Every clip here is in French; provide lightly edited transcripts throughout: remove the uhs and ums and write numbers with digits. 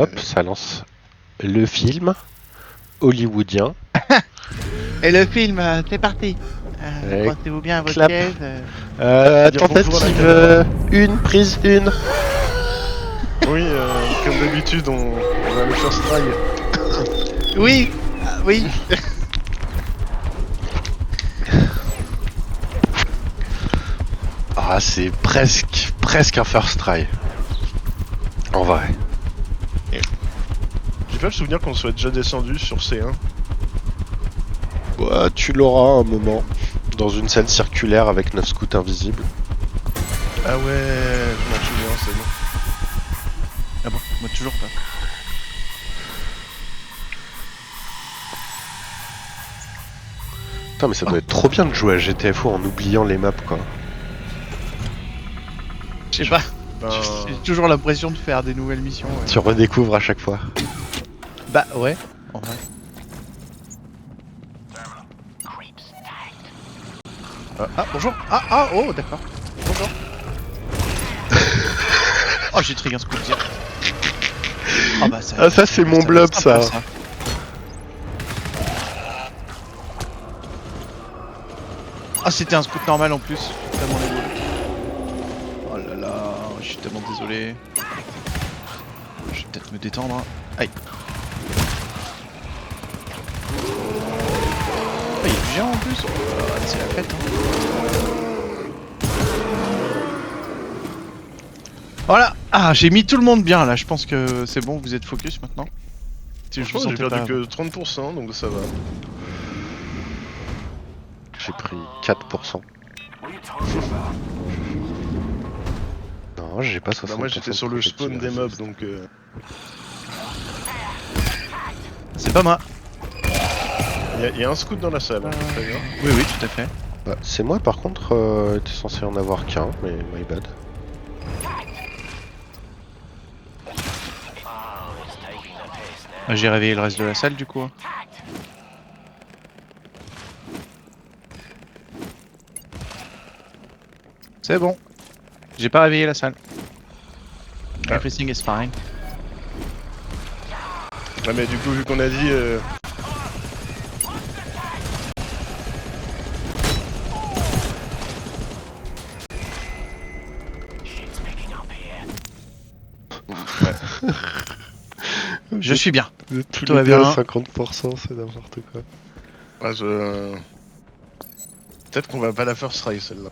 Hop, ça lance le film hollywoodien. Et le film, c'est parti. Ouais, Pensez-vous bien à votre clap. chaise. Dire bonjour à la Tentative une, prise une. Oui, comme d'habitude, on va le first try. Oui, oui. Ah, c'est presque un first try. En vrai. J'ai pas le souvenir qu'on soit déjà descendu sur C1. Bah, tu l'auras un moment. Dans une scène circulaire avec 9 scouts invisibles. Ah ouais, je m'en souviens, c'est bon. Ah bon, moi toujours pas. Putain, mais ça doit être trop bien de jouer à GTFO en oubliant les maps, quoi. Je sais pas. Ben, J'ai toujours l'impression de faire des nouvelles missions. Ouais. Tu redécouvres à chaque fois. Bah ouais, en vrai. Ah bonjour. Oh d'accord. Bonjour. Oh j'ai trigger un scoop direct. Ah bah ça. Ah, ça, c'est mon blob, ça. Ah c'était un scoop normal en plus. Tellement les boules. Oh là là, je suis tellement désolé. Je vais peut-être me détendre. Hein. Aïe. Oh, il y a du géant en plus. Ah, c'est la fête. Hein. Voilà. Ah j'ai mis tout le monde bien là. Je pense que c'est bon. Vous êtes focus maintenant. Si je vous franchement, j'ai sentais perdu pas. que 30%, donc ça va. J'ai pris 4%. Non, j'ai pas 60%. Bah moi j'étais sur le spawn des mobs, donc C'est pas moi. il y a un scout dans la salle. Hein, très bien. Oui oui tout à fait. Bah, c'est moi, par contre, était censé en avoir qu'un, mais my bad. Ah, j'ai réveillé le reste de la salle du coup. C'est bon. J'ai pas réveillé la salle. Ah. Everything is fine. Ah mais du coup, vu qu'on a dit... Je suis bien. Tous Tout va les deux bien. à 50%, c'est n'importe quoi. Peut-être qu'on va pas la first try celle-là.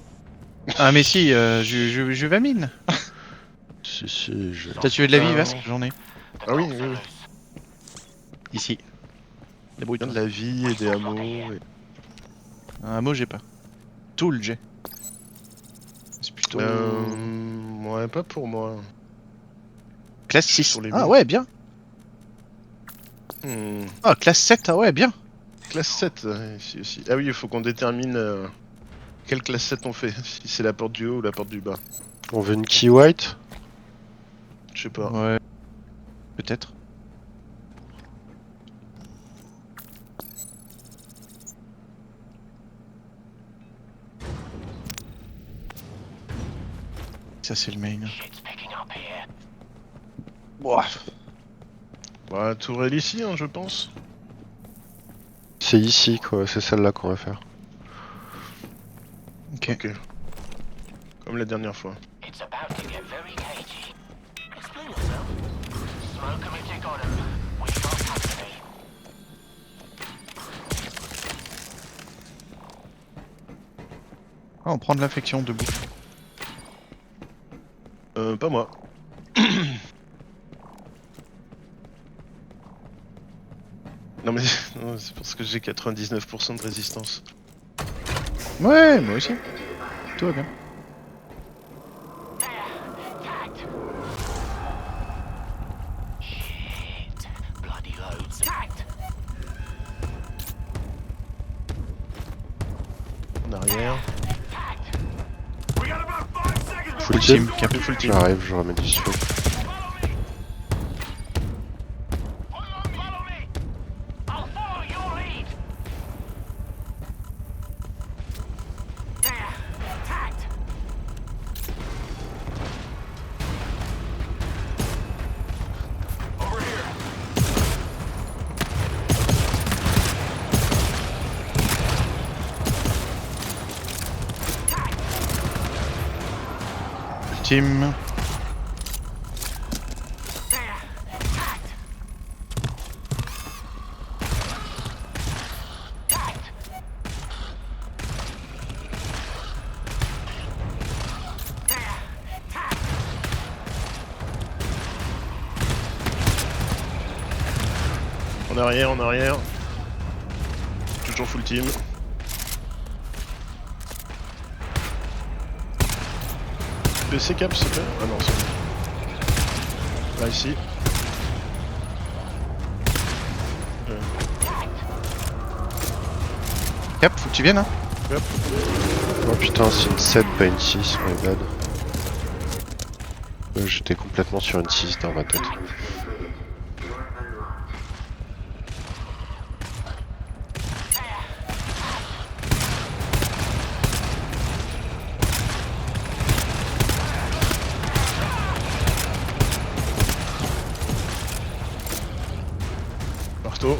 Ah mais si, je vais mine. Si, je... T'as tué de la vie, Ah. Vasque? J'en ai. Ah oui, oui, oui. Ici. Bien Débrouille-toi. de la vie et des hameaux. Et... Un mot j'ai pas. Tout le jet. C'est plutôt... Ouais, pas pour moi. Classe 6. sur les Ah mines. ouais, bien. Hmm. Ah, classe 7, ah ouais, bien. Classe 7, ici aussi. Ah oui, il faut qu'on détermine quelle classe 7 on fait. Si c'est la porte du haut ou la porte du bas. On veut une key white? Je sais pas. Ouais. Peut-être. Ça c'est le main. Ouah. Bah, tourelle ici, hein, je pense. C'est ici, quoi. C'est celle-là qu'on va faire. Ok. Ok. Comme la dernière fois. It's about to get very cagey. Explain yourself. Smoke a magic on him. We got company. Ah, on prend de l'affection debout. Pas moi. Non mais non, c'est parce que j'ai 99% de résistance. Ouais, moi aussi. Tout va bien. Shit. Bloody loads. Tagged. En arrière. Full team, team. cap. Full team. J'arrive, je remets du smoke. Follow me. I'll follow your lead. There. Tagged. Over team. En arrière, en arrière. Toujours full team. PC cap s'il te plaît. Ah non, c'est bon. Là ici. Cap, faut que tu viennes hein. Hop. Oh putain, c'est une 7, pas une 6, my bad. J'étais complètement sur une 6 dans ma tête. Marteau.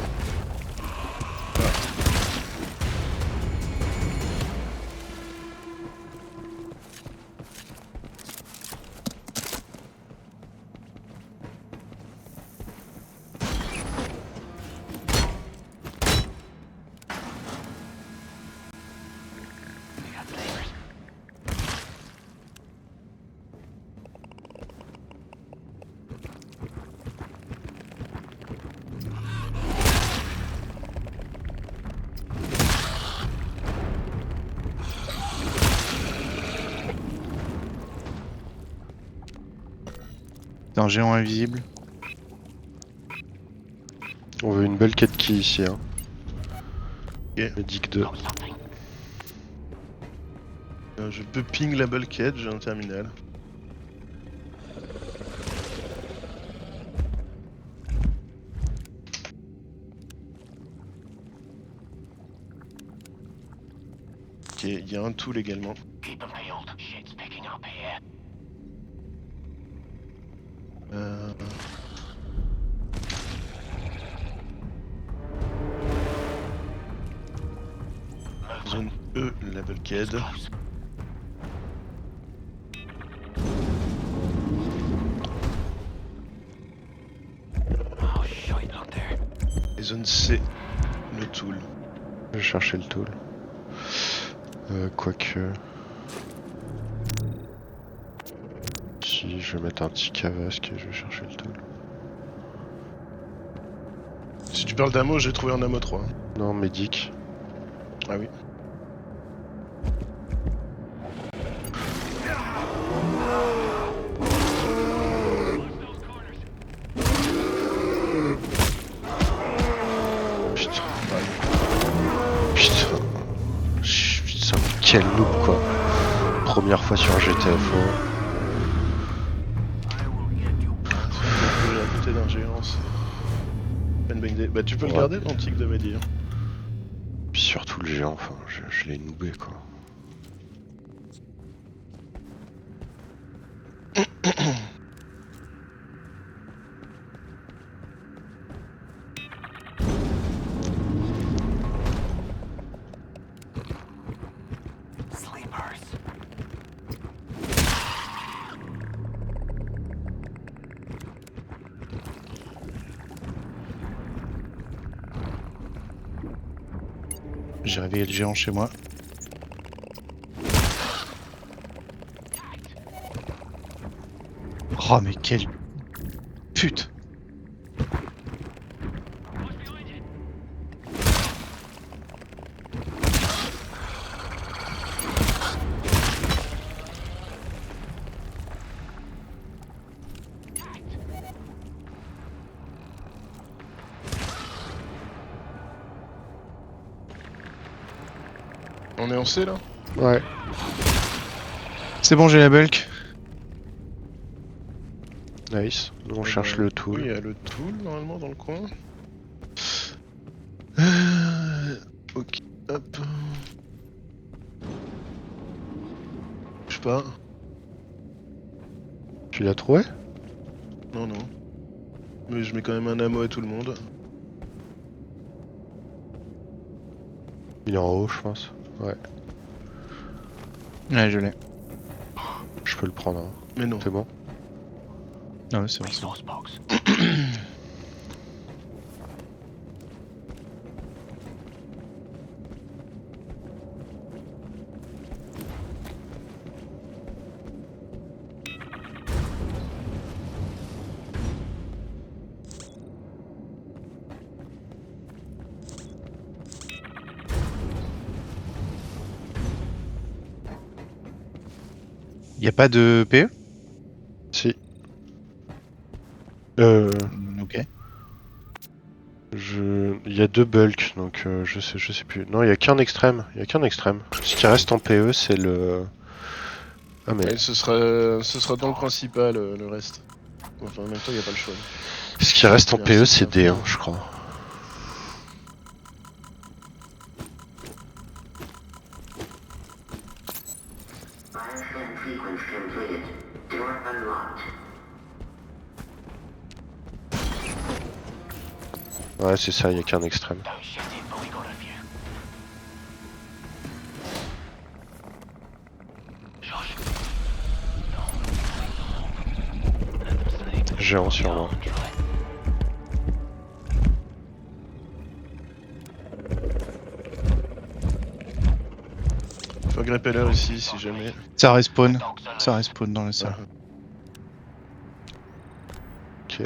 C'est un géant invisible. On veut une belle quête key ici, hein. Ok. Medic 2. Got something. Je peux ping la bulkhead, j'ai un terminal. Ok, il y a un tool également. Keep them peeled. Shit's picking up here. Euh... Zone E, la bulkhead. Close. Oh shit, look there. Et zone C, le tool. Je vais chercher le tool. Quoique... Si, je vais mettre un petit cavasque et je vais chercher le tool. Si tu parles d'ammo, j'ai trouvé un ammo 3. Non, Medic. Ah oui. Putain. Putain. Putain, quel noob quoi. Première fois sur GTFO. À côté d'un géant, c'est pas une bonne idée. Bah tu peux le Ouais. garder ton tic de Mehdi. Hein. Puis surtout le géant, enfin, je l'ai noobé quoi. Sleepers. J'ai réveillé le géant chez moi. Oh mais quelle pute. On est en C là? Ouais. C'est bon, j'ai la bulk. Nice. Nous on cherche le tool. Oui, il y a le tool normalement dans le coin. Ok, hop. Je sais pas. Tu l'as trouvé? Non, non. Mais je mets quand même un ammo à tout le monde. Il est en haut, je pense. Ouais. Ouais, je l'ai. Je peux le prendre. Hein. Mais non. C'est bon. Ah ouais, c'est vrai. Resource box. Y a pas de PE? Si. Ok. Il y a 2 bulk, donc je sais plus. Non, il y a qu'un extrême. Il y a qu'un extrême. Ce qui reste en PE, c'est le. Ah mais Ouais, ce sera dans le principal, le reste. Enfin, en même temps, y a pas le choix. ce qui reste en Merci, PE, c'est c'est un D1, peu- je crois. Bioscan sequence completed. Door unlocked. Ouais, c'est ça. Il y a qu'un extrême. Don't shit it, but we got a few. Josh. Géant sur moi. Faut repeller ici si jamais. Ça respawn. Dogs Ça alert. respawn dans la salle. Ok.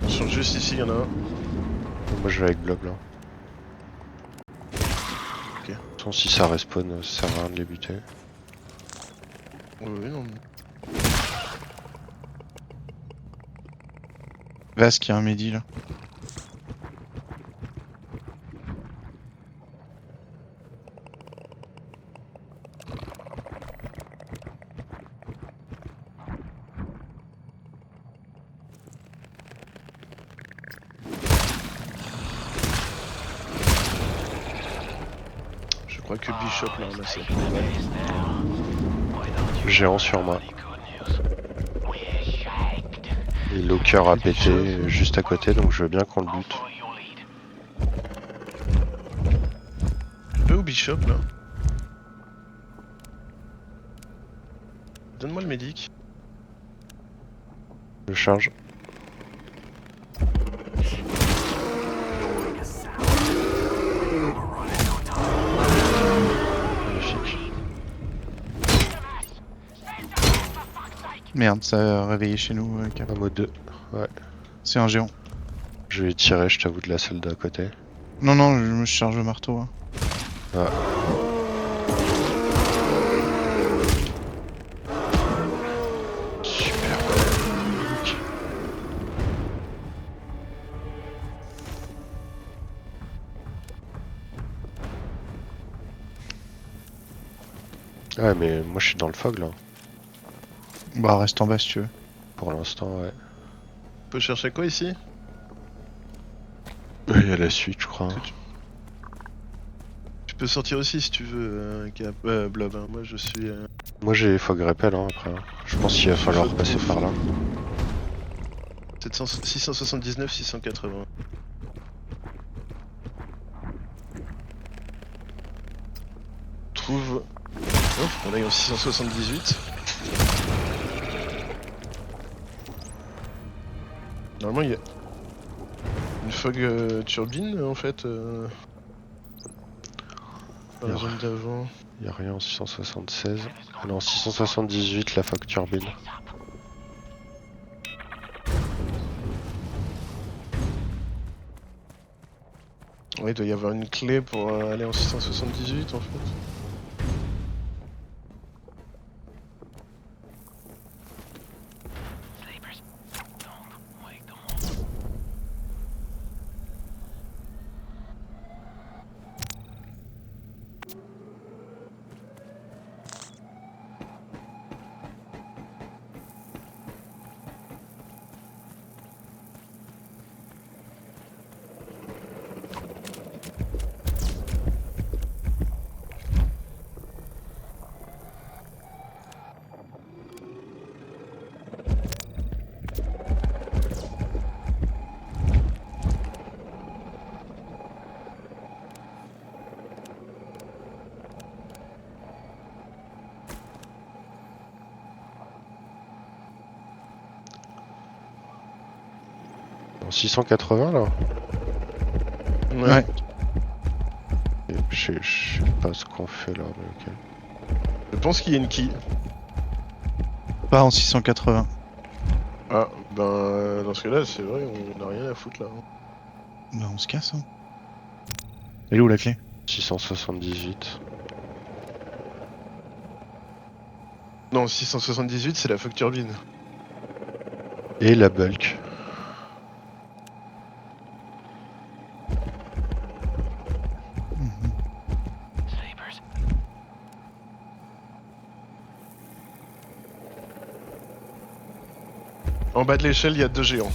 Attention, juste ici, y en a un. Moi, je vais avec Blob là. Ok. De toute façon, si ça respawn, ça sert à rien de les buter. Oui, non. Vasque, y a un Mehdi là. Je crois que Bishop l'a ramassé. Géant sur moi. Et Locker a pété juste à côté, donc je veux bien qu'on le bute. Où Bishop là? Donne-moi le médic. Je charge. Magnifique. Merde, ça a réveillé chez nous. Cap. Un mode 2. Ouais. C'est un géant. Je vais tirer, je t'avoue, de la salle d'à côté. Non, non, je me charge le marteau. Hein. Ah. Super. Ouais, mais moi je suis dans le fog là. Bah, reste en bas si tu veux. Pour l'instant, ouais. On peut chercher quoi ici? Il y a la suite, je crois. Tu peux sortir aussi si tu veux, Cap. Blob. Hein. Moi je suis. Moi j'ai fog repel hein, après. Je pense qu'il va falloir passer par là. 679, 680. Trouve. Oh, on aille en 678. Normalement il y a une fog turbine en fait. Dans la Il y a- zone d'avant. Il y a rien en 676. Ah non, 678 la fog turbine. Ouais, il doit y avoir une clé pour aller en 678 en fait. En 680 là. Ouais. Je sais pas ce qu'on fait là, mais ok. Je pense qu'il y a une key. Pas en 680. Ah, ben dans ce cas-là, c'est vrai, on n'a rien à foutre là. Bah on se casse hein. Elle est où la clé? 678. Non, 678, c'est la fuck turbine. Et la bulk. Sleepers. En bas de l'échelle, il y a 2 géants.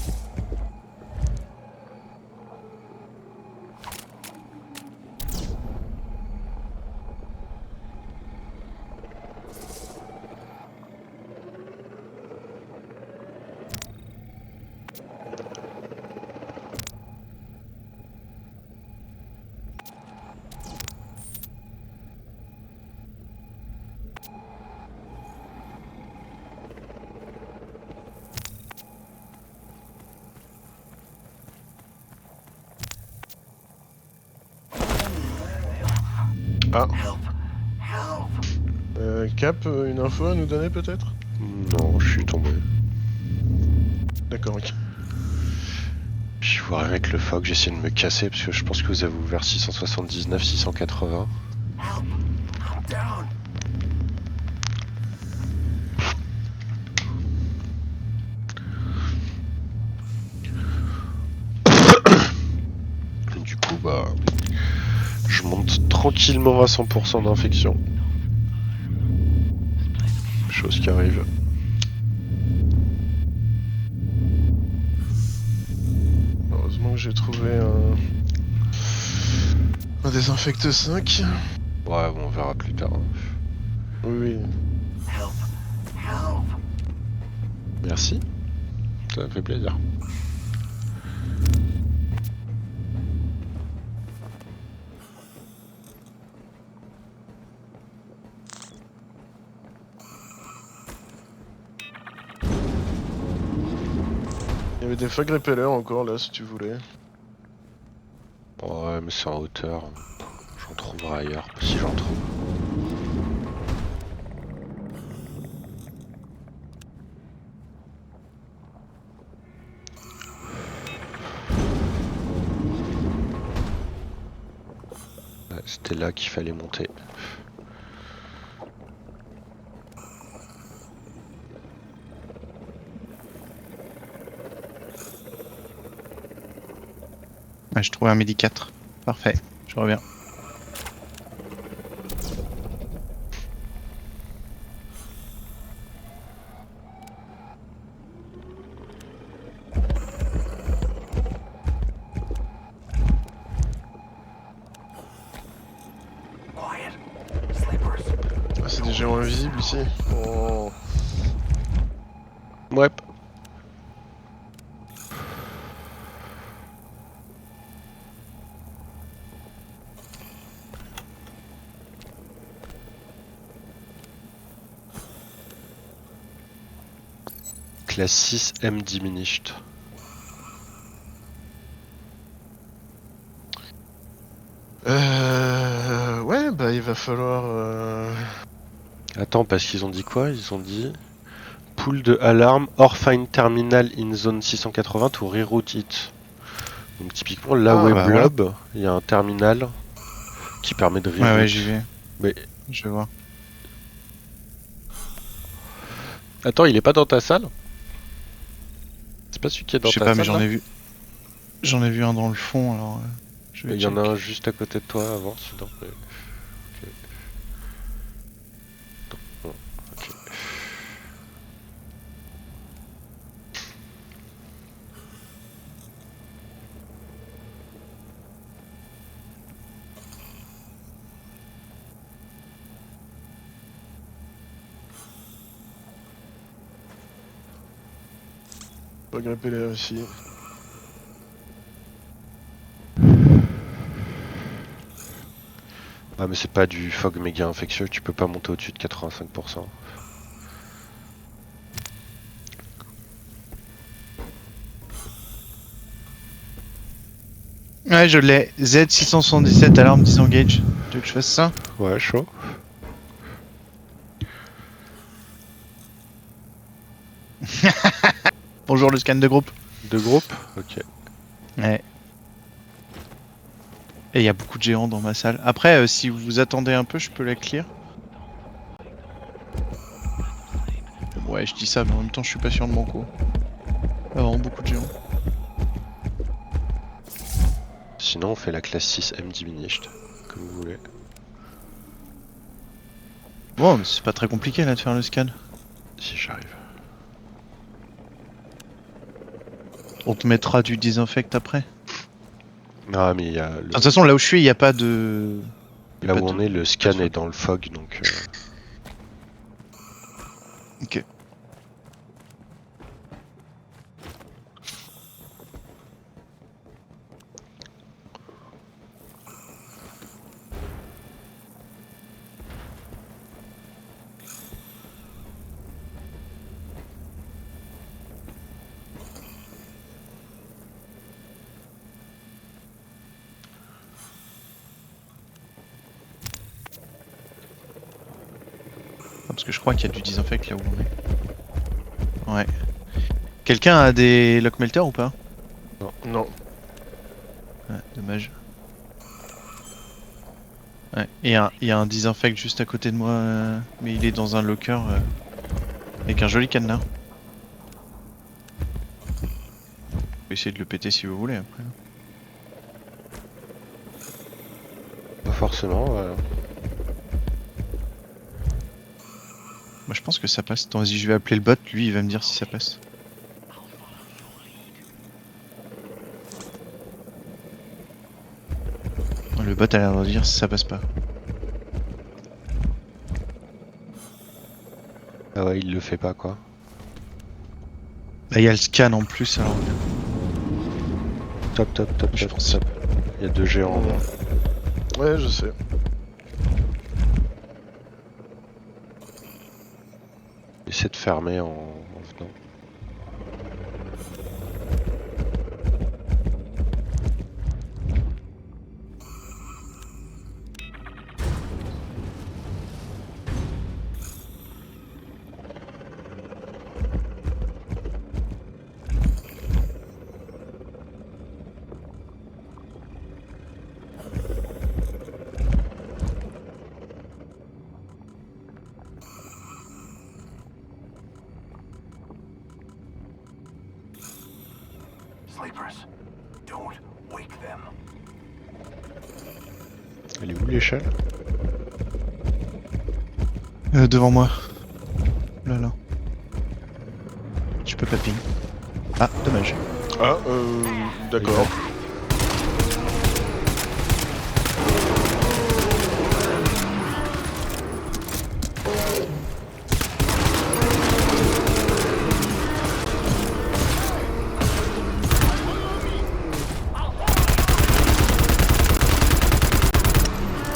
Ah. Cap, une info à nous donner peut-être? Non, je suis tombé. D'accord, ok. Je vois rien avec le fog, j'essaie de me casser parce que je pense que vous avez ouvert 679, 680. Down. Du coup, bah, je monte tranquillement à 100% d'infection. Chose qui arrive. Heureusement que j'ai trouvé un désinfecte 5. Ouais, bon, on verra plus tard. Oui. Merci. Ça me fait plaisir. Il y avait des fog repellers encore là si tu voulais. Ouais, mais c'est en hauteur. J'en trouverai ailleurs, si j'en trouve. Ouais, c'était là qu'il fallait monter. Ouais, j'ai trouvé un Medi 4. Parfait, je reviens. Quiet. Sleepers. Ah, c'est des géants invisibles ici. Oh. Ouais. Classe 6 M diminished. Ouais, bah il va falloir. Attends, parce qu'ils ont dit quoi? Ils ont dit pool de alarme or find terminal in zone 680 to reroute it. Donc typiquement là Ah, où est bah Blob, il y a un terminal qui permet de reroute. Ouais, j'y vais. Mais Je vais voir. attends, il est pas dans ta salle? C'est pas celui qui est dans Je sais ta pas, salle mais j'en là ai vu. J'en ai vu un dans le fond, alors je vais Il y en check. a un juste à côté de toi avant, sinon. Ok. Non, ok. Fog repeller aussi. Ah mais c'est pas du fog méga infectieux, tu peux pas monter au-dessus de 85%. Ouais, je l'ai. Z677, alarme disengage. Tu veux que je fasse ça? Ouais, chaud. Bonjour le scan de groupe. Deux groupes? Ok. Ouais. Et il y a beaucoup de géants dans ma salle. Après, si vous attendez un peu, je peux la clear. Ouais, je dis ça, mais en même temps, je suis pas sûr de mon coup. Il y a vraiment beaucoup de géants. Sinon, on fait la classe 6 M diminished, comme vous voulez. Bon, mais c'est pas très compliqué là de faire le scan. Si j'arrive. On te mettra du désinfect après. Ah, mais il y a le... De toute façon, là où je suis, il n'y a pas de. y a là pas où on de- est, le pas de scan fog. est dans le fog, donc... Ok. Parce que je crois qu'il y a du désinfect là où on est. Ouais. Quelqu'un a des lock melters ou pas? Non. Ouais, dommage. Ouais, et il y a un désinfect juste à côté de moi, mais il est dans un locker avec un joli cadenas. Vous pouvez essayer de le péter si vous voulez après. Pas forcément, Moi je pense que ça passe. Attends, vas-y, je vais appeler le bot, lui il va me dire si ça passe. Le bot a l'air de dire si ça passe pas. Ah ouais, il le fait pas, quoi. Là il y a le scan en plus alors. Top, top, top, Je top, pense. top. Il y a deux géants en bas. Ouais, je sais. Essaie de fermer en venant. Sleepers, don't wake them. Elle est où l'échelle? Devant moi. Là là. Je peux pas ping. Ah, dommage. Ah, d'accord.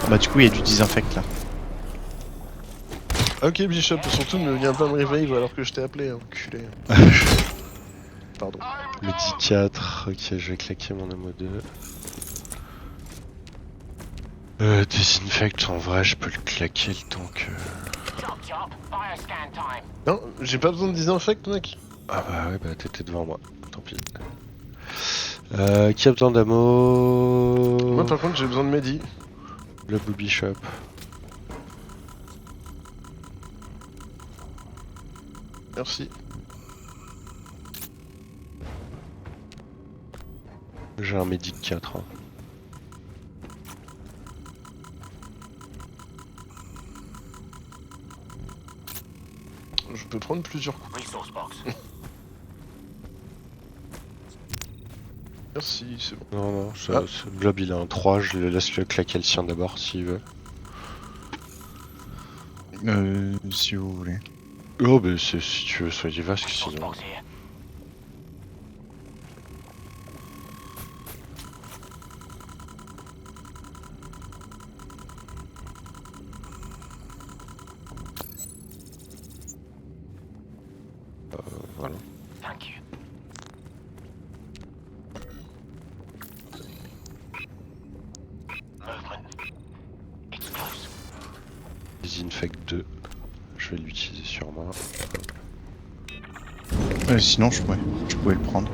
Bah du coup il y a du désinfect là. Ok, Bishop, surtout ne viens pas me revive alors que je t'ai appelé, enculé. Pardon. Le 10-4, ok, je vais claquer mon MO2. Désinfect, en vrai, je peux le claquer le temps que... Chop chop, fire scan time. Non, j'ai pas besoin de désinfect, mec. Ah bah ouais, bah t'étais devant moi, tant pis. Qui a besoin d'ammo? Moi, par contre, j'ai besoin de Mehdi. Le booby shop. Merci. J'ai un Medic 4. Hein. Je peux prendre plusieurs coups. Resource box. Merci, c'est bon. Non, non, Ah. ce blob il a un 3, je le laisse le claquer le sien d'abord s'il veut. Si vous voulez. Oh bah si tu veux, soyez vasque Resource sinon. box here. Voilà. Thank you. Disinfect 2. Je vais l'utiliser sur moi. Sinon, je pouvais le prendre.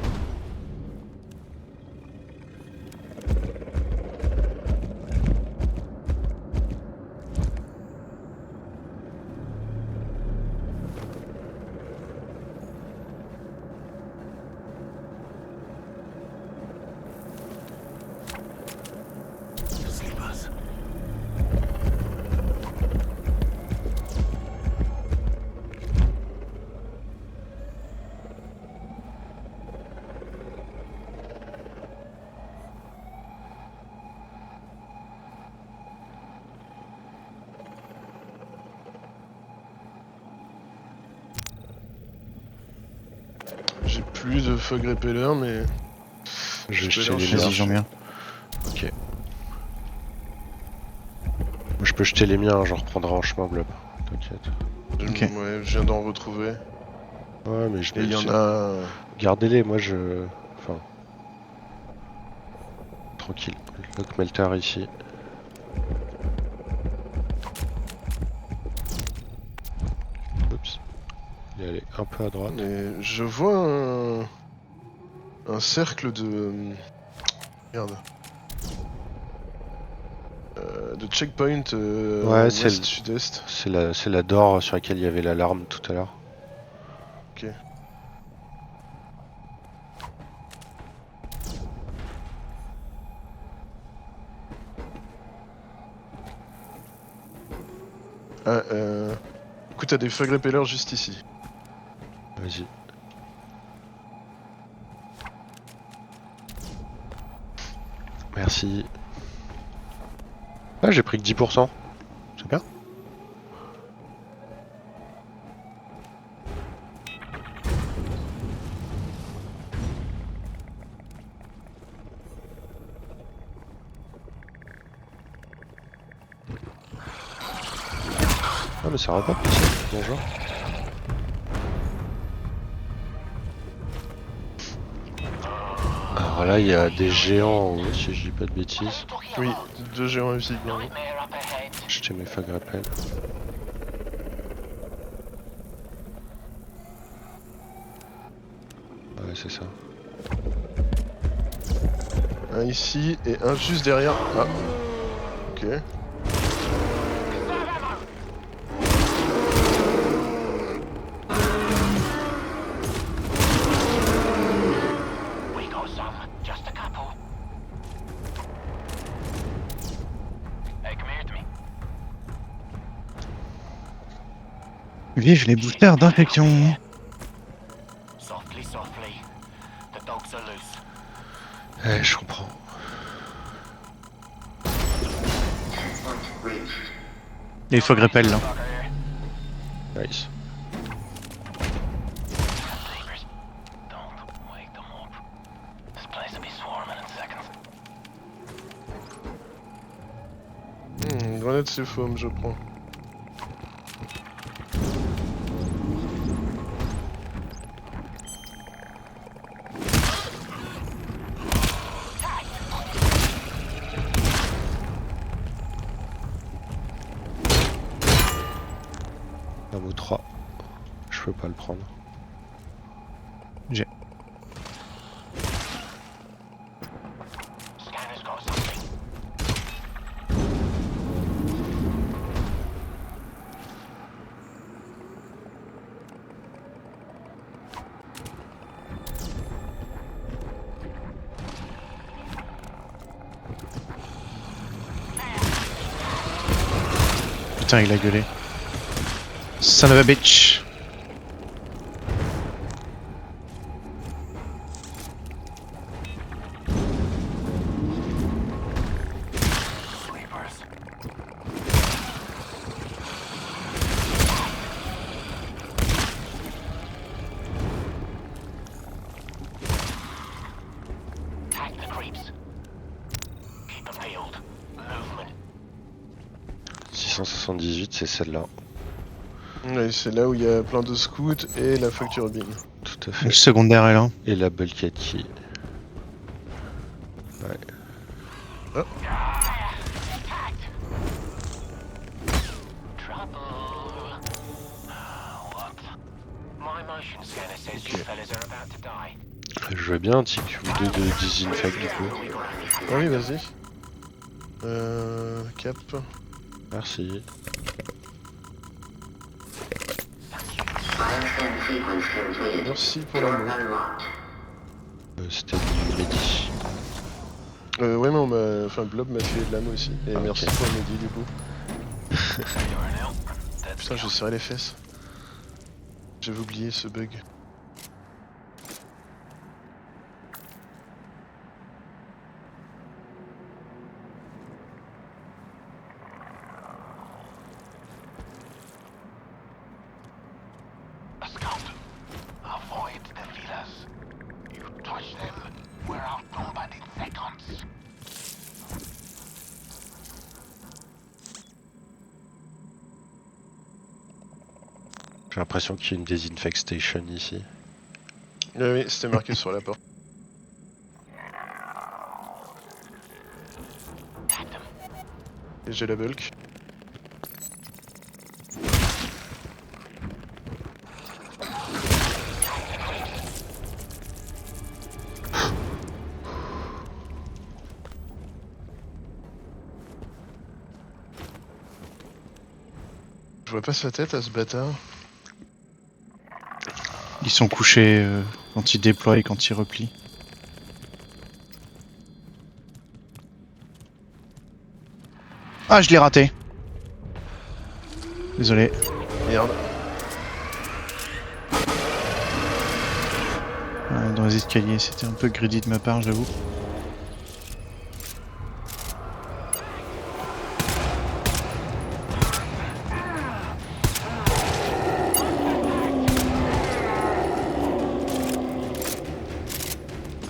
Sleepers. J'ai plus de fog repeller, mais Je vais Je peux jeter les lancer. miens. Vas-y, j'en viens. Ok. Moi, je peux jeter les miens, j'en reprendrai en chemin, Blob. T'inquiète. Ok. ouais, je viens d'en retrouver. Ouais, mais je Et vais. il y en a. Gardez-les, moi je. Enfin. Tranquille. Lock melter ici. Oups. Il est allé un peu à droite. Mais je vois un cercle de. Merde. De checkpoint Ouais, c'est le- ouest-sud-est. C'est la door sur laquelle il y avait l'alarme tout à l'heure. Ok. Ah, écoute, t'as des fog repellers juste ici. Vas-y. Merci. Ah, j'ai pris que 10%. C'est bien. Ah, mais ça va pas, ça. Bonjour. Alors là, il y a des géants en haut, si je dis pas de bêtises. Oui, 2 géants ici. Nightmare up ahead. Jeter mes fag rappel. Ouais, c'est ça. Un ici et un juste derrière. Ah. Ok. We got some. Just a couple. Hey, come here to me. Vive les boosters d'infection. Softly, softly. The dogs are loose. Eh, je comprends. Point reached. Et il faut que rappelle là. Fucker here. Nice. Sleepers. Don't wake them up. This place will be swarming in seconds. Grenade c'est foam, je prends. Ammo 3. Je peux pas le prendre. Scanner's got something. Putain, il a gueulé. Son of a bitch. Sleepers. Tag the creeps. Keep them peeled. Movement. 678, c'est celle-là. Ouais, c'est là où il y a plein de scouts et la facture bin. Tout à Le fait. secondaire est là. Et la bulkhead key. Ouais. Tagged. Drop scanner says you fellas are about to die. Je veux bien un tic ou deux de disinfect du coup. Ah oui, vas-y. Cap. Merci. Bioscan sequence completed. Merci pour la Door main. unlocked. C'était du Mehdi. Ouais, mais enfin, Blob m'a fait de l'âme aussi. Et Ah, ok. merci pour le midi du coup. You're an elk. That's Putain, je serrais les fesses. J'avais oublié ce bug. a scout. Avoid the villas. You touch them, we're outnumbered in seconds. J'ai l'impression qu'il y a une disinfect station ici. Oui, c'était marqué sur la porte. Et j'ai la bulk. Je vois pas sa tête à ce bâtard. Ils sont couchés quand ils déploient et quand ils replient. Ah, je l'ai raté. Désolé. Merde. Dans les escaliers, c'était un peu greedy de ma part, j'avoue.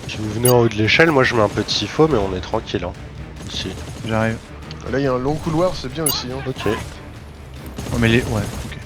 Si vous venez en haut de l'échelle, moi je mets un peu de sifo, mais on est tranquille. Hein. Ici. J'arrive. Là, il y a un long couloir, c'est bien aussi. Hein. Ok. Oh, mais les. Ouais, ok.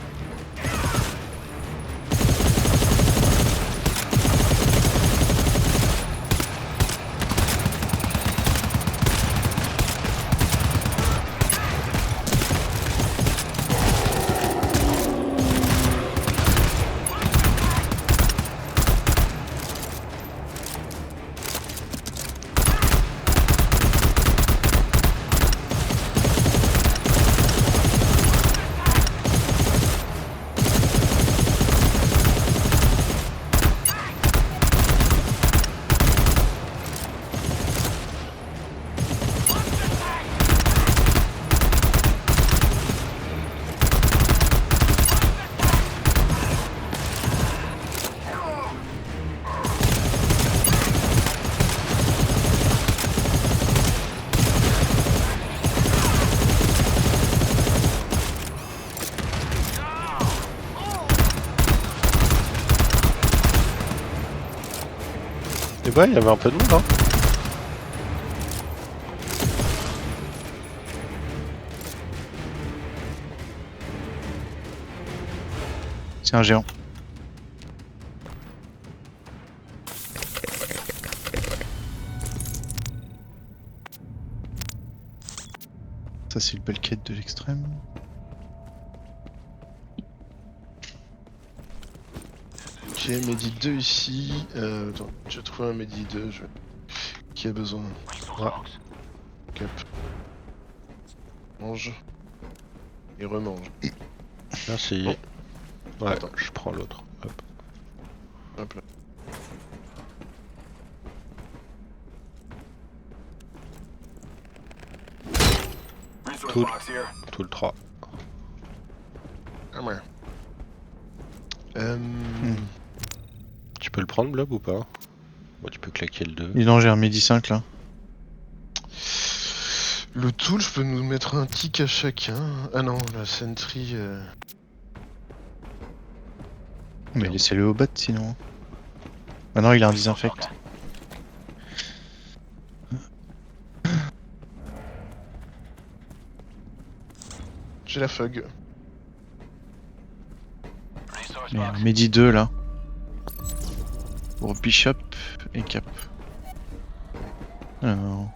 Et ouais, il y avait un peu de monde. Hein. C'est un géant. Ça, c'est le bulkhead de l'extrême. Ok, Medi 2 ici. Attends, j'ai trouvé un Medi 2. Qui a besoin? Resource Ouais. box. Cap. Mange. Et remange. Merci. Bon. Ouais, Attends. je prends l'autre. Hop. Hop là. Resource Cool. box here. Tout le 3. Ah ouais. Tu peux le prendre, Blob, ou pas? Bon, tu peux claquer le 2. Dis donc, j'ai un midi 5 là. Le tool, je peux nous mettre un tic à chacun. Ah non, la sentry. Mais laissez-le au bot sinon. Maintenant, il a un disinfect. J'ai la fog. Resource Il y a un box. midi 2 là. Pour Bishop et Cap. Ah non.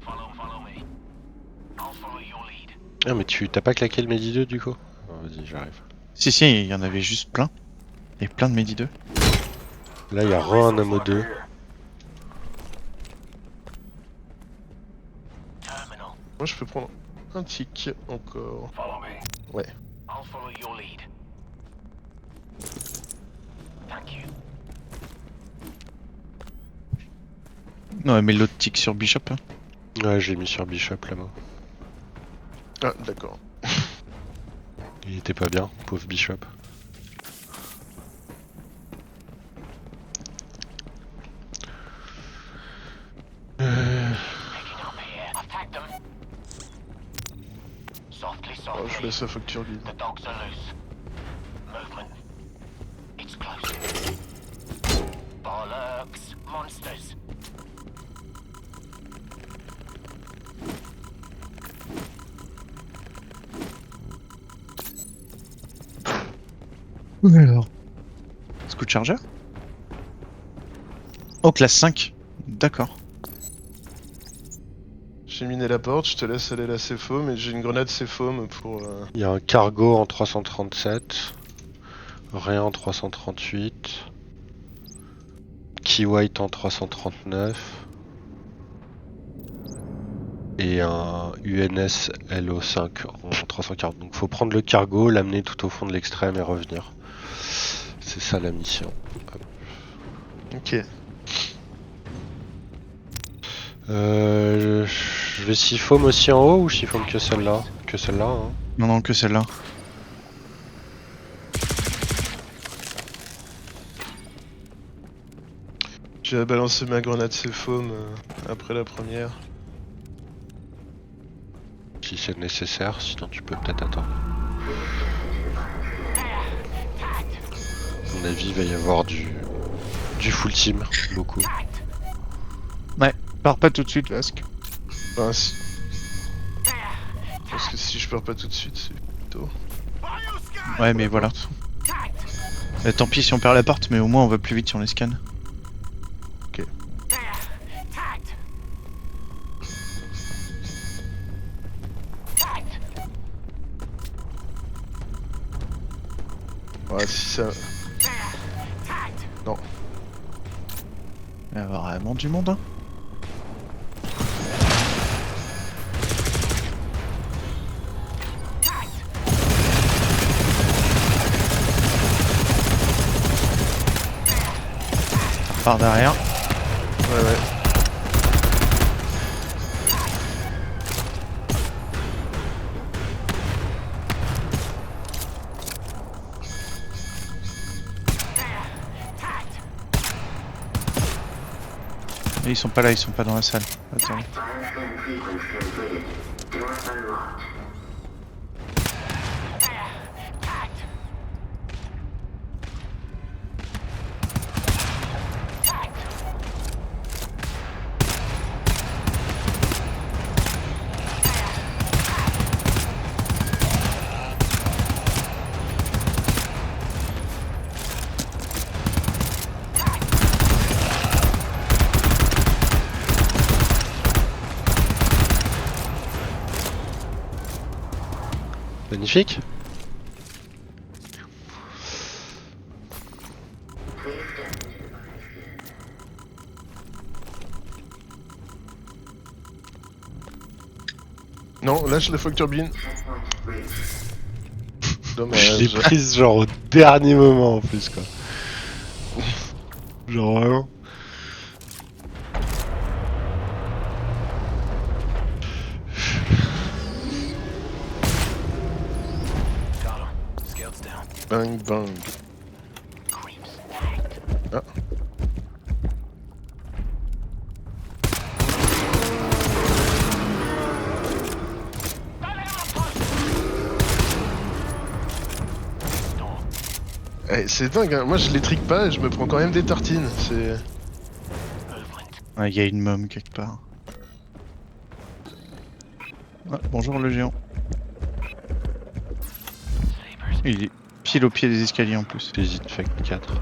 Follow me. I'll follow your lead. Ah, mais tu t'as pas claqué le Medi 2 du coup? Oh, vas-y, j'arrive. Si, si, il y en avait juste plein. Et plein de Medi 2. Là, il y a un Amo 2. Terminal. Moi je peux prendre un tic encore. Follow me. Ouais. I'll follow your lead. Thank you. Non, mais l'autre tic sur Bishop. Hein. Ouais, j'ai mis sur Bishop là-bas. Ah d'accord. Il était pas bien, pauvre Bishop. Picking up here. I've tagged them. Softly, Oh, je softly. laisse la facture vide. The dogs are loose. Movement. It's close. Bollocks. Monsters. Alors. Scout charger. Oh, classe 5. D'accord. J'ai miné la porte, je te laisse aller la CFO, mais j'ai une grenade CFO pour... Il y a un cargo en 337. Rien en 338. Key White en 339. Et un UNS LO5 en 340. Donc faut prendre le cargo, l'amener tout au fond de l'extrême et revenir. C'est ça la mission. Ok. Je vais siphom aussi en haut ou je siphom que celle-là? Que celle-là, hein. Non, non, que celle-là. J'ai balancé ma grenade CFO après la première. Si c'est nécessaire, sinon tu peux peut-être attendre. À mon avis, il va y avoir du full team, beaucoup. Pars pas tout de suite, Vasque. Enfin, parce que si je pars pas tout de suite, c'est plutôt... Ouais, mais voilà. Tant pis si on perd la porte, mais au moins on va plus vite si on les scanne. Ouais, si ça... Non. Il va y avoir vraiment du monde, hein. Par derrière. Ouais, ouais. Et ils sont pas là, ils sont pas dans la salle. Attends. Bioscan sequence completed. Door unlocked. Magnifique. Please step into the bioscan. Non, lâche la facture bin. Checkpoint reached. Je Dommage. l'ai prise genre au dernier moment en plus quoi. Genre vraiment. Got him. Scouts down. Bang bang. Creeps. Ah. Eh, c'est dingue, hein. Moi je les trique pas et je me prends quand même des tartines. C'est... Movement. Ouais, il y a une môme quelque part. Ah, bonjour le géant. Sleepers. Il est pile au pied des escaliers en plus. J'hésite, fait 4.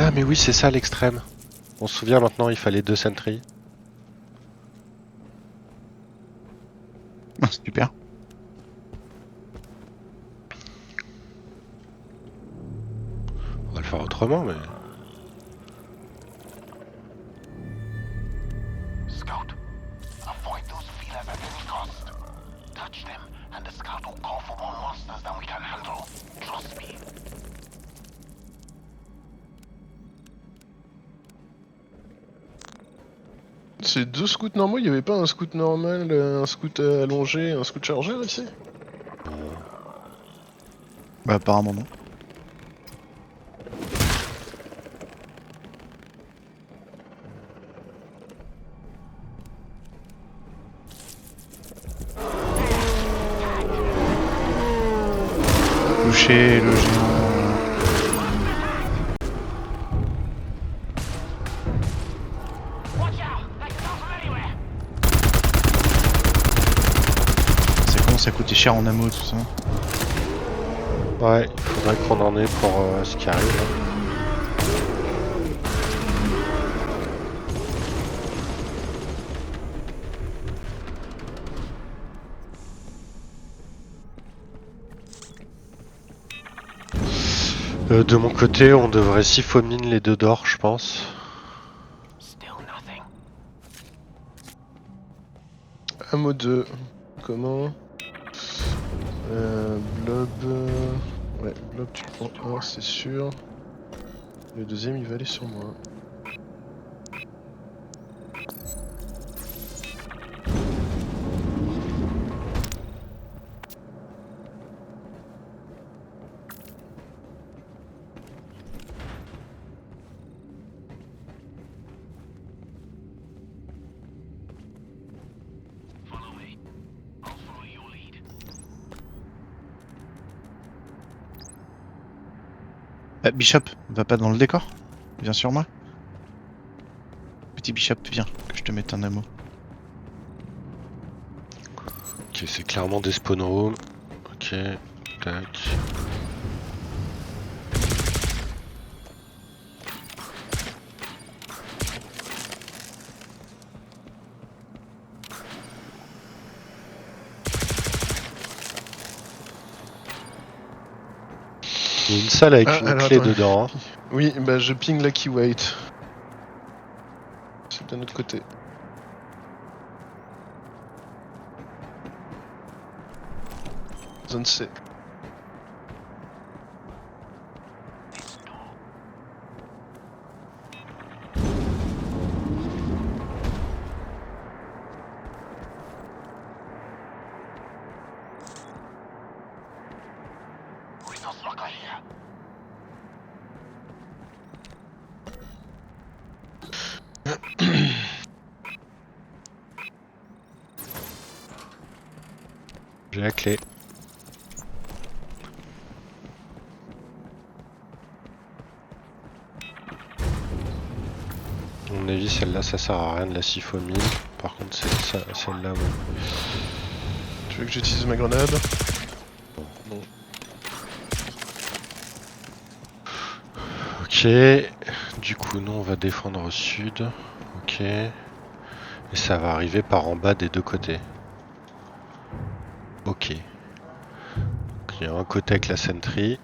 Ah mais oui, c'est ça l'extrême. On se souvient maintenant, il fallait 2 sentries. Ah, super. On va le faire autrement, mais... Scout, avoid those feelers at any cost. Touch them, and the scout will call for more monsters than we can handle. Trust me. C'est 2 scouts normaux, il y avait pas un scout normal, un scout allongé, un scout chargeur ici? Bah apparemment non. Toucher le géant. Watch out! They can come from anywhere! Ça commence à coûter cher en ammo tout ça. Ouais, il faudrait qu'on en ait pour ce qui arrive. Hein. De mon côté, on devrait siphonine les 2 d'or, je pense. Still nothing. Ammo 2. Comment? Blob. Ouais, Blob, tu prends 1, c'est sûr. Le deuxième, il va aller sur moi. Follow me. I'll follow your lead. Bishop, va pas dans le décor. Viens sur moi. Petit Bishop, viens, que je te mette un ammo. Ok, c'est clairement des spawn rooms. Ok, tac. Il y a une salle avec Ah, une alors, clé attends. dedans. Hein. Oui, bah je ping la keywait. C'est d'un autre côté. Zone C. Resource locker here. J'ai la clé. À mon avis, celle-là, ça sert à rien de la siphonine. Par contre, c'est celle-là, ouais. Tu veux que j'utilise ma grenade? Non. Ok. Du coup, nous, on va défendre au sud. Ok. Et ça va arriver par en bas des 2 côtés. Ok. Donc, il y a un côté avec la sentry.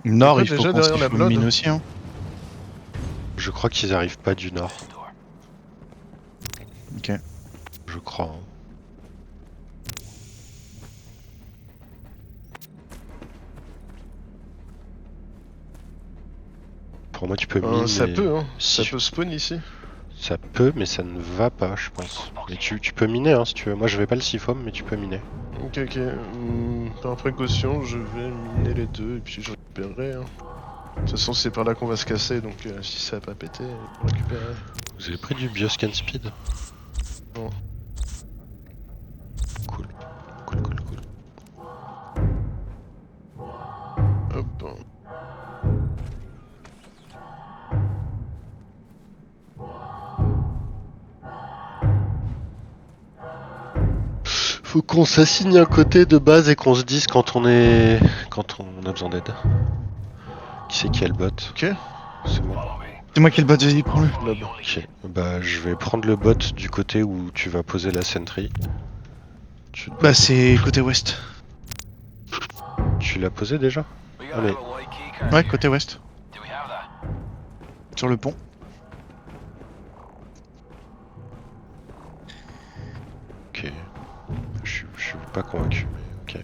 Nord, pas il faut déjà qu'on derrière la siphonne mine Blood aussi. Hein. Je crois qu'ils arrivent pas du nord. Ok. Je crois. Hein. Pour moi, tu peux miner. Ça peut, hein. Si- Ça peut spawn ici. Ça peut, mais ça ne va pas, je pense. Mais tu peux miner, hein, si tu veux. Moi, je vais pas le siphon, mais tu peux miner. Ok, ok. Par précaution, je vais miner les 2 et puis je récupérerai. Hein. De toute façon, c'est par là qu'on va se casser, donc si ça a pas pété, on récupérerai. Vous avez pris du bioscan speed? Non. Cool. Cool, cool, cool. Hop. Faut qu'on s'assigne un côté de base et qu'on se dise quand on a besoin d'aide. Qui c'est qui a le bot? Ok. C'est moi. C'est moi qui ai le bot, vas-y, prends-le. Là-bas. Ok. Bah je vais prendre le bot du côté où tu vas poser la sentry. Bah, c'est côté ouest. Tu l'as posé déjà? Allez. Ouais, côté ouest. Sur le pont. Ok. Je suis pas convaincu, mais ok.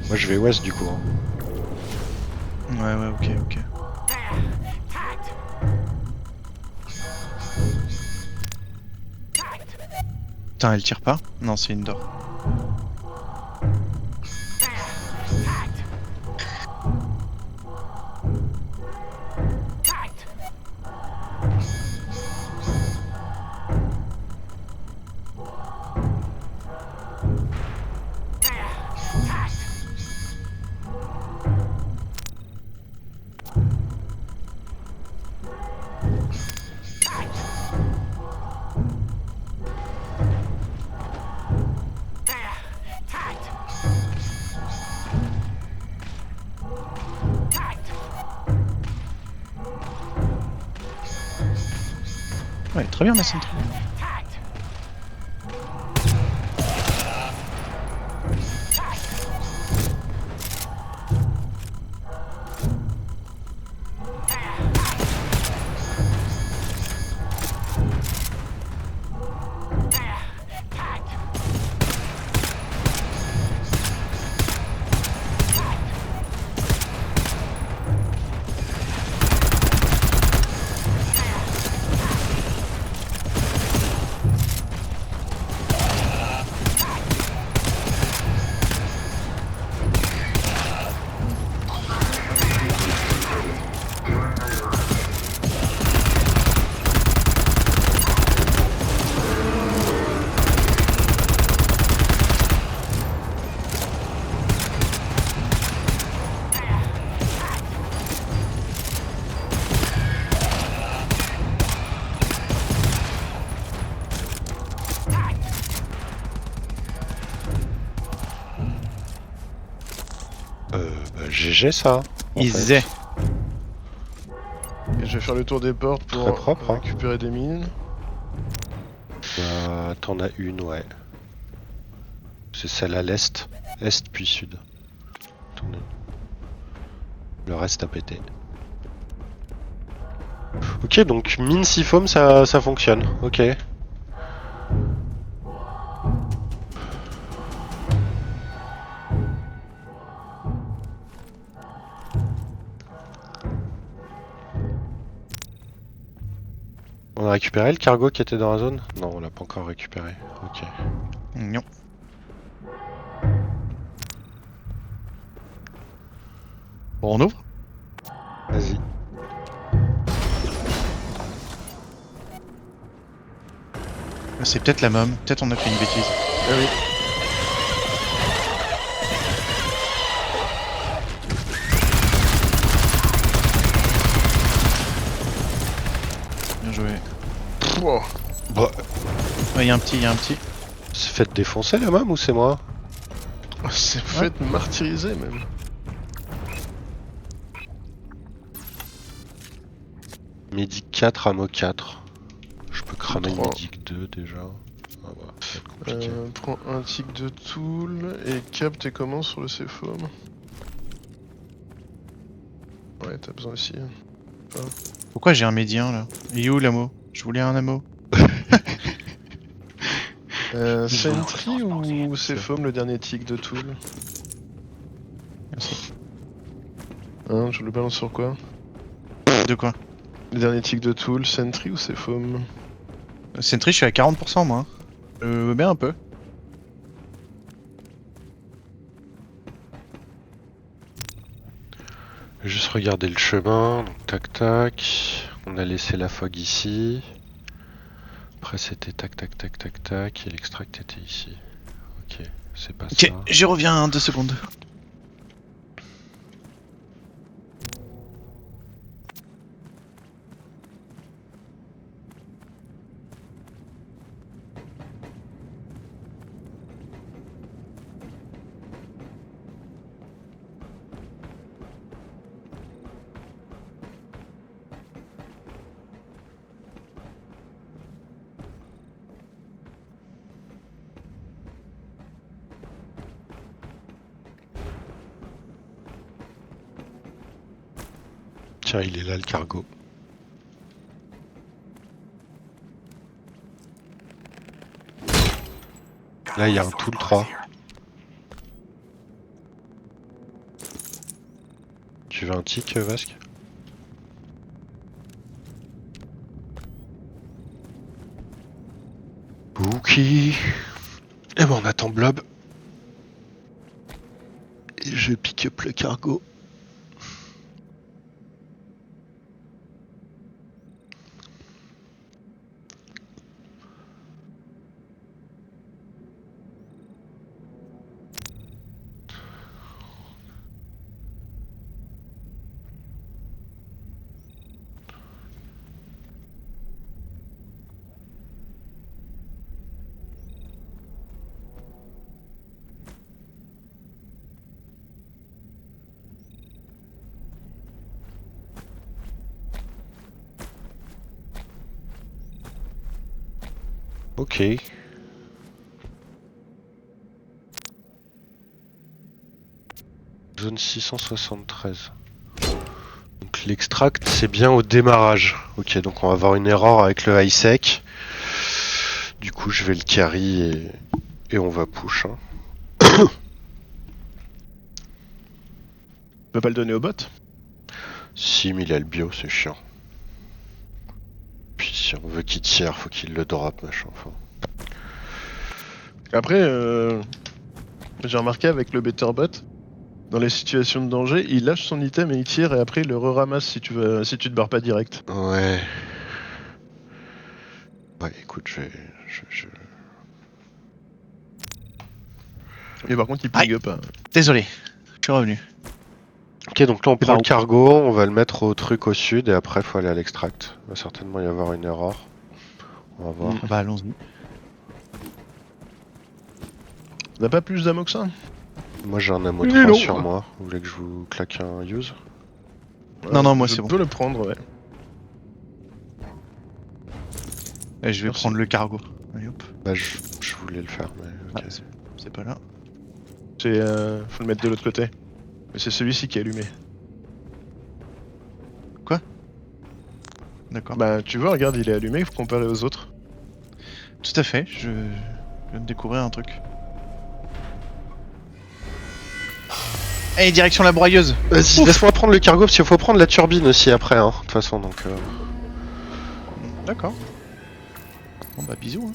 Moi je vais ouest du coup. Hein. Ouais, ok, ok. Putain, elle tire pas? Non, c'est indoor. Ouais, très bien la sentry. GG ça. en Easy. fait. Et je vais faire le tour des portes pour Très propre, hein. récupérer des mines. T'en as une, ouais. C'est celle à l'est. Est puis sud. T'en as une. Le reste a pété. Ok, donc mine si foam ça fonctionne. Ok. On a récupéré le cargo qui était dans la zone? Non, on l'a pas encore récupéré. Ok. Non. Bon, on ouvre? Vas-y. C'est peut-être la mom, peut-être on a fait une bêtise. Ah oui. Bien joué. Wow. Bah, Ouais, y'a un petit. c'est fait défoncer la même ou c'est moi? C'est fait martyriser même. Médic 4, ammo 4. Je peux cramer une Trois. médic 2 déjà. Ah ouais, ça va être compliqué. Prends un tic de tool et cap t'es comment sur le C-foam? Ouais, t'as besoin aussi. Pourquoi j'ai un médien là? Il est où l'ammo? Je voulais un ammo. Sentry ou C-foam le dernier tic de tool? Merci. Hein, je le balance sur quoi? De quoi? Le dernier tic de tool, Sentry ou C-foam? Sentry, je suis à 40% moi. Je veux bien un peu. Je vais juste regarder le chemin. Donc tac tac. On a laissé la fog ici. Après c'était tac tac tac tac tac. Et l'extract était ici. Ok, c'est pas Ok, ça. je reviens 2 secondes. Tiens, il est là le cargo. Là, il y a un Tool 3. Tu veux un tic, Vasque? Ok. Et ben on attend Blob. Et je pick up le cargo. Ok. Zone 673. Donc l'extract c'est bien au démarrage. Ok, donc on va avoir une erreur avec le high sec. Du coup je vais le carry et on va push. Hein. Tu peux pas le donner au bot? Si, mais il a le bio, c'est chiant. Puis si on veut qu'il tire, faut qu'il le drop, machin. Enfin. Après, j'ai remarqué avec le Better Bot, dans les situations de danger, il lâche son item et il tire et après il le re-ramasse si tu te barres pas direct. Ouais. Ouais, écoute, Mais par contre, il ping up. Désolé, je suis revenu. Ok, donc là on prend ben, le cargo, on va le mettre au truc au sud et après faut aller à l'extract. Il va certainement y avoir une erreur. On va voir. Bah allons-y. On n'a pas plus d'ammo que ça? Moi j'ai un ammo Il est 3 long. sur moi. Vous voulez que je vous claque un use? Non, moi, c'est je bon. peux le prendre, ouais. Et je vais Merci. prendre le cargo. Allez hop. Bah je voulais le faire, mais ok. Ah, c'est pas là. Faut le mettre de l'autre côté. Mais c'est celui-ci qui est allumé. D'accord. Bah tu vois, regarde, il est allumé comparé aux autres. Tout à fait, je viens de découvrir un truc. Allez, direction la broyeuse. Vas-y, laisse-moi prendre le cargo parce qu'il faut prendre la turbine aussi après, hein, de toute façon, donc... D'accord. Bon bah bisous.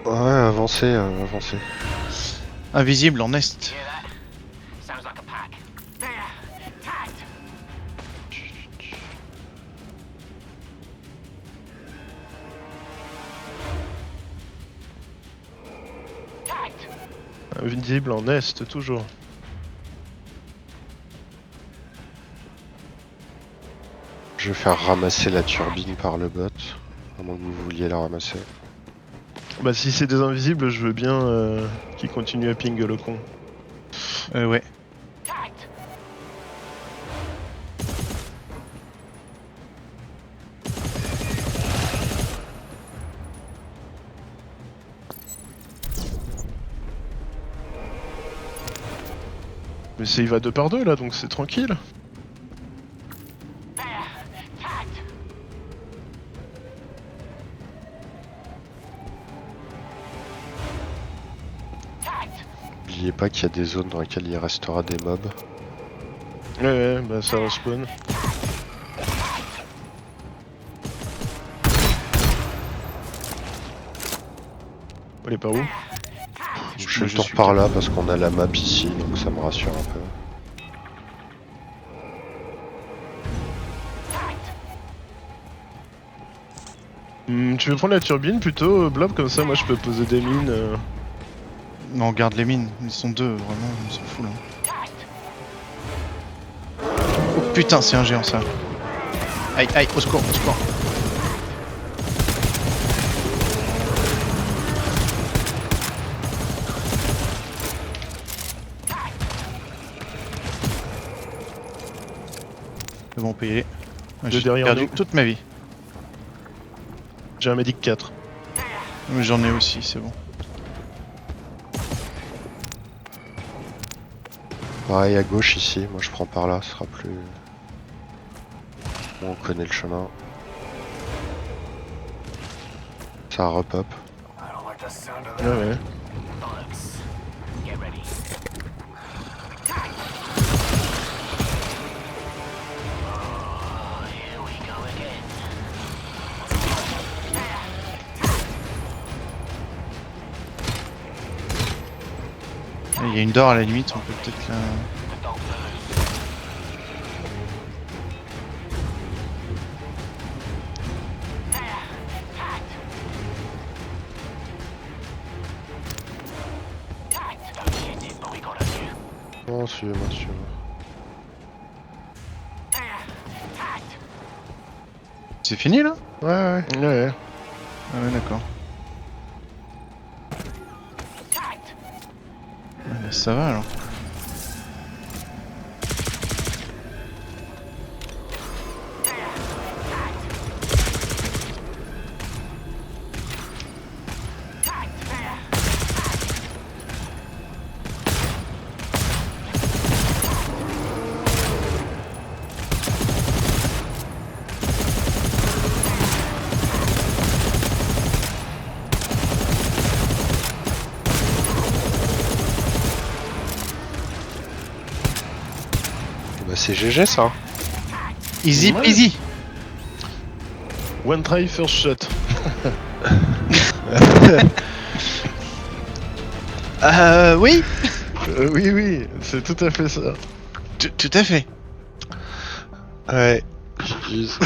Hein. Ouais, avancez. Invisible en est. Hear that? Sounds like a pack. There! Tagged! Tagged! Invisible en est, toujours. Je vais faire ramasser la turbine par le bot, à moins que vous vouliez la ramasser. Bah si c'est des invisibles, je veux bien qu'il continue à ping le con. Ouais. Tagged! Mais il va 2 par 2 là, donc c'est tranquille. There! Tagged! Tagged! N'oubliez pas qu'il y a des zones dans lesquelles il restera des mobs. Ouais, bah ça respawn. Elle est par où? Je fais le tour par là parce qu'on a la map ici, donc ça me rassure un peu. Tu veux prendre la turbine plutôt, Blob, comme ça moi je peux poser des mines. Non, garde les mines. Ils sont deux, vraiment, on s'en fout là. Oh putain, c'est un géant ça. Aïe, aïe, au secours, au secours. C'est bon, on peut y aller. J'ai derrière perdu nous. toute ma vie. J'ai un Medic 4. Mais j'en ai aussi, c'est bon. Pareil à gauche ici, moi je prends par là, ce sera plus... On connaît le chemin. Ça repop. Ouais, ouais. Il y a une door à la limite, on peut peut-être la... Non, suivez-moi, suivez-moi. C'est fini là? Ouais, ouais. Ouais, ouais. Ah ouais, d'accord. Ah bah, ça va alors. Bah c'est GG ça. Easy Ouais. peasy. One try, first shot. Oui. Oui, oui, c'est tout à fait ça. Tout à fait. Ouais. GG's.